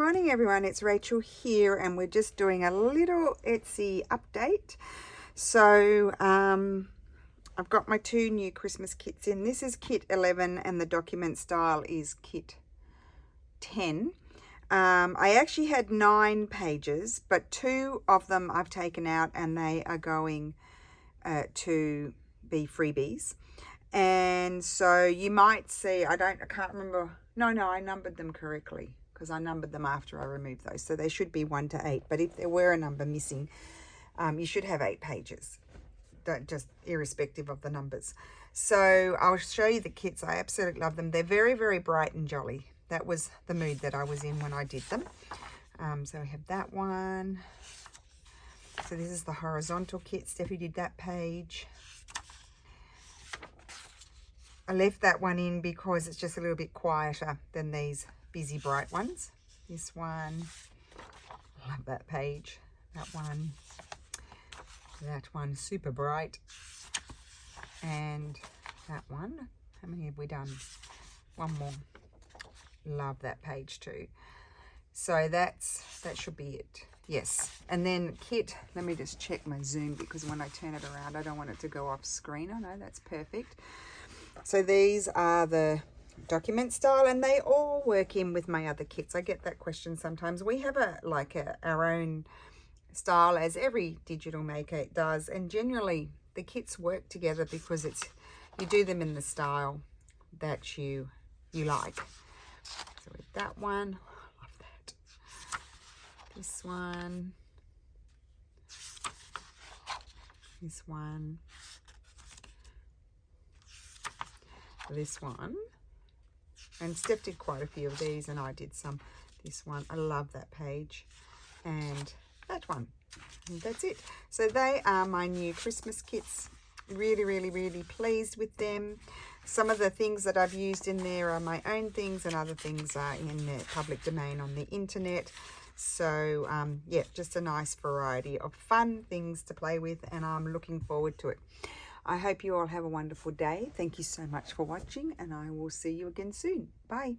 morning everyone, it's Rachel here and we're just doing a little Etsy update. So I've got my two new Christmas kits in. This is kit 11 and the document style is kit 10. I actually had 9 pages, but 2 of them I've taken out and they are going to be freebies. And so you might see, I can't remember. No, I numbered them correctly because I numbered them after I removed those. So they should be 1 to 8. But if there were a number missing, you should have 8 pages, just irrespective of the numbers. So I'll show you the kits. I absolutely love them. They're very, very bright and jolly. That was the mood that I was in when I did them. So we have that one. So this is the horizontal kit. Steffi did that page. I left that one in because it's just a little bit quieter than these busy bright ones. This one, I love that page. That one, super bright. And that one, how many have we done? One more. Love that page too. So that should be it. Yes. And then kit, let me just check my zoom because when I turn it around, I don't want it to go off screen. Oh no, that's perfect. So these are the document style and they all work in with my other kits. I get that question sometimes. We have our own style, as every digital maker does, and generally the kits work together because you do them in the style that you like. So with that one, I love that. This one, this one, this one, and Steph did quite a few of these and I did some. This one, I love that page, and that one, and that's it. So they are my new Christmas kits. Really, really, really pleased with them. Some of the things that I've used in there are my own things and other things are in the public domain on the internet. So yeah, just a nice variety of fun things to play with, and I'm looking forward to it. I hope you all have a wonderful day. Thank you so much for watching, and I will see you again soon. Bye.